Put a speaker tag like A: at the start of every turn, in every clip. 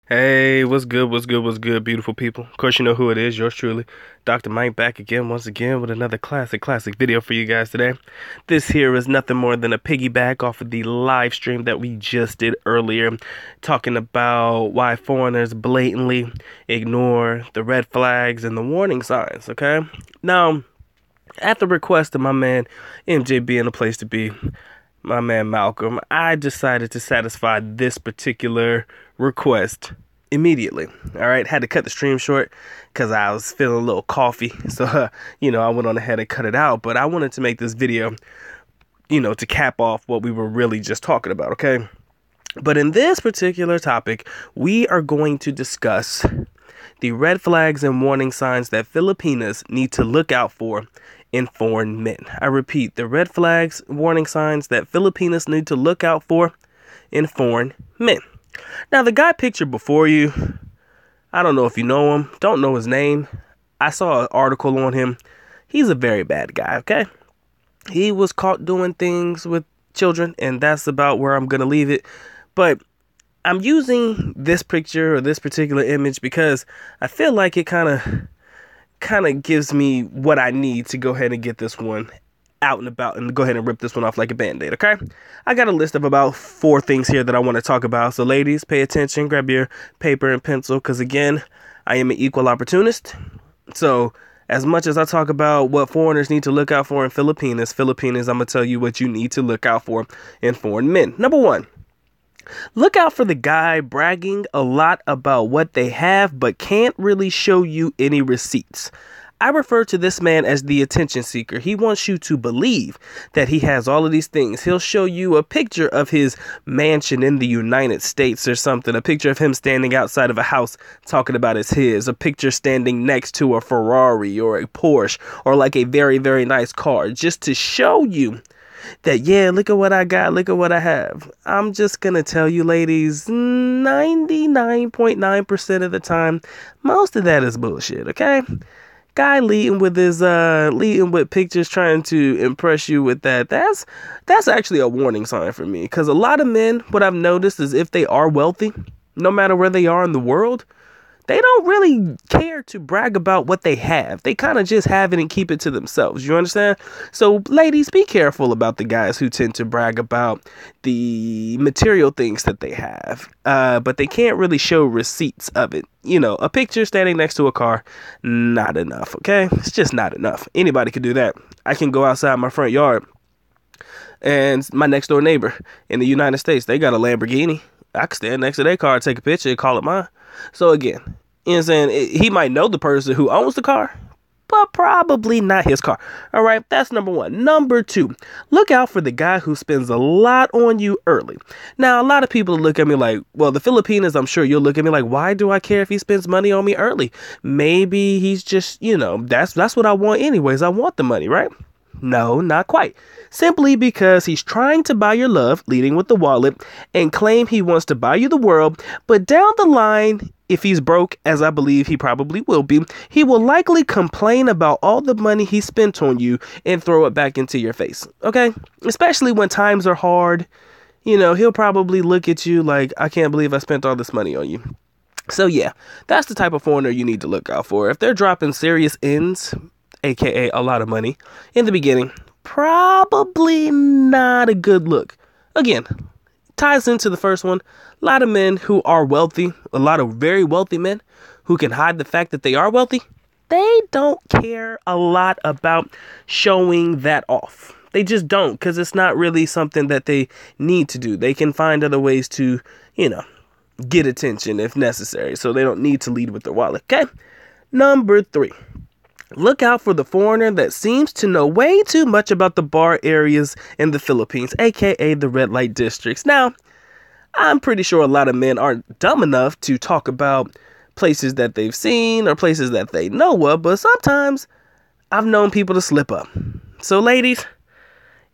A: Hey, what's good? What's good? What's good, beautiful people? Of course, you know who it is. Yours truly, Dr. Mike, back again, once again, with another classic video for you guys today. This here is nothing more than a piggyback off of the live stream that we just did earlier, talking about why foreigners blatantly ignore the red flags and the warning signs, okay? Now, at the request of my man MJ being a place to be, my man Malcolm, I decided to satisfy this particular request immediately. All right, had to cut the stream short because I was feeling a little coffee, so I went on ahead and cut it out. But I wanted to make this video, to cap off what we were really just talking about. Okay, but in this particular topic, we are going to discuss the red flags and warning signs that Filipinas need to look out for in foreign men. I repeat, the red flags, warning signs that Filipinas need to look out for in foreign men. Now, the guy pictured before you, I don't know if you know him, don't know his name. I saw an article on him. He's a very bad guy, okay? He was caught doing things with children, and that's about where I'm going to leave it. But I'm using this picture or this particular image because I feel like it kind of gives me what I need to go ahead and get this one out and about and go ahead and rip this one off like a band-aid, okay? I got a list of about 4 things here that I want to talk about. So ladies, pay attention, grab your paper and pencil, because again, I am an equal opportunist. So as much as I talk about what foreigners need to look out for in Filipinas, I'm going to tell you what you need to look out for in foreign men. Number 1. Look out for the guy bragging a lot about what they have, but can't really show you any receipts. I refer to this man as the attention seeker. He wants you to believe that he has all of these things. He'll show you a picture of his mansion in the United States or something, a picture of him standing outside of a house talking about it's his, a picture standing next to a Ferrari or a Porsche or like a very, very nice car, just to show you that, yeah, look at what I got, look at what I have. I'm just gonna tell you, ladies, 99.9% of the time, most of that is bullshit, okay? Guy leading with pictures, trying to impress you with that's actually a warning sign for me. Because a lot of men, what I've noticed is if they are wealthy, no matter where they are in the world, they don't really care to brag about what they have. They kind of just have it and keep it to themselves. You understand? So, ladies, be careful about the guys who tend to brag about the material things that they have, but they can't really show receipts of it. A picture standing next to a car, not enough, okay? It's just not enough. Anybody could do that. I can go outside my front yard, and my next door neighbor in the United States, they got a Lamborghini. I could stand next to their car, take a picture, and call it mine. So again, he might know the person who owns the car, but probably not his car. All right, that's number 1. Number 2, look out for the guy who spends a lot on you early. Now, a lot of people look at me like, well, the Filipinas, I'm sure you'll look at me like, why do I care if he spends money on me early? Maybe he's just, that's what I want anyways. I want the money, right? No, not quite. Simply because he's trying to buy your love, leading with the wallet, and claim he wants to buy you the world. But down the line, if he's broke, as I believe he probably will be, he will likely complain about all the money he spent on you and throw it back into your face. Okay? Especially when times are hard. He'll probably look at you like, I can't believe I spent all this money on you. So yeah, that's the type of foreigner you need to look out for. If they're dropping serious ends, aka a lot of money, in the beginning, probably not a good look. Again, ties into the first one. A lot of men who are wealthy, a lot of very wealthy men who can hide the fact that they are wealthy, they don't care a lot about showing that off. They just don't, because it's not really something that they need to do. They can find other ways to, get attention if necessary. So they don't need to lead with their wallet. Okay? Number 3. Look out for the foreigner that seems to know way too much about the bar areas in the Philippines, aka the red light districts. Now, I'm pretty sure a lot of men aren't dumb enough to talk about places that they've seen or places that they know of, but sometimes I've known people to slip up. So ladies,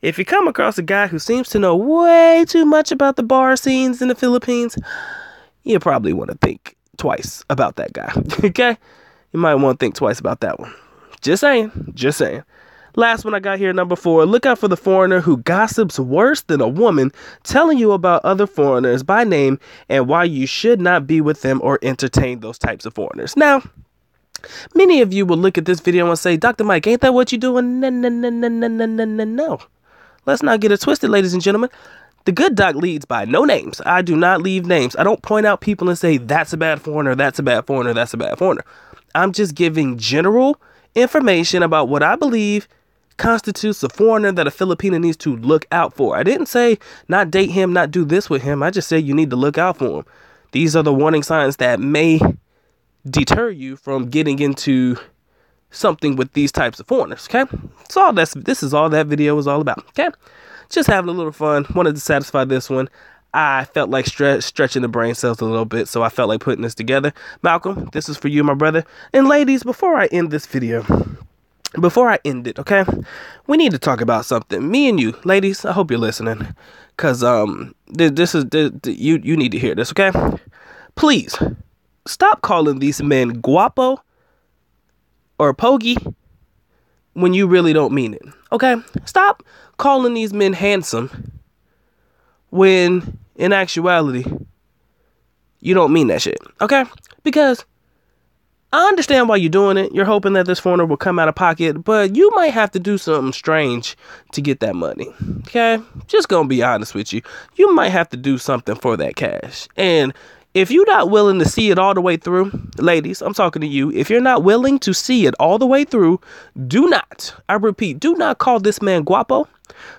A: if you come across a guy who seems to know way too much about the bar scenes in the Philippines, you probably want to think twice about that guy, okay? You might want to think twice about that one. Just saying. Last one I got here, number 4. Look out for the foreigner who gossips worse than a woman, telling you about other foreigners by name and why you should not be with them or entertain those types of foreigners. Now, many of you will look at this video and say, Dr. Mike, ain't that what you're doing? No, no, no, no, no, no, no, no, no. Let's not get it twisted, ladies and gentlemen. The good doc leads by no names. I do not leave names. I don't point out people and say, that's a bad foreigner, that's a bad foreigner, that's a bad foreigner. I'm just giving general information about what I believe constitutes a foreigner that a Filipino needs to look out for. I didn't say not date him, not do this with him. I just said you need to look out for him. These are the warning signs that may deter you from getting into something with these types of foreigners. Okay, this is all that video was all about. Okay, just having a little fun. Wanted to satisfy this one. I felt like stretching the brain cells a little bit, so I felt like putting this together. Malcolm, this is for you, my brother. And ladies, before I end this video, before I end it, okay, we need to talk about something. Me and you, ladies, I hope you're listening, cause you need to hear this, okay? Please stop calling these men guapo or pogi when you really don't mean it, okay? Stop calling these men handsome when in actuality you don't mean that shit, okay? Because I understand why you're doing it. You're hoping that this foreigner will come out of pocket, but you might have to do something strange to get that money, okay? Just gonna be honest with you. You might have to do something for that cash. And if you're not willing to see it all the way through, ladies, I'm talking to you. If you're not willing to see it all the way through, do not, I repeat, do not call this man guapo.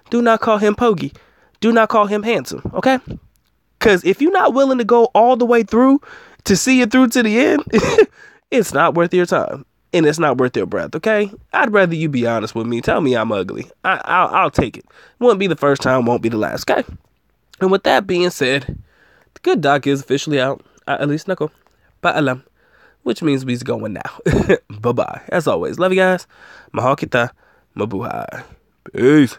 A: Do not call him pogi. Do not call him handsome, okay? Because if you're not willing to go all the way through to see it through to the end, it's not worth your time, and it's not worth your breath, okay? I'd rather you be honest with me. Tell me I'm ugly. I'll take it. Won't be the first time, won't be the last, okay? And with that being said, the good doc is officially out. At least nako. Paalam. Which means we's going now. Bye-bye. As always, love you guys. Mahal kita. Mabuhay. Peace.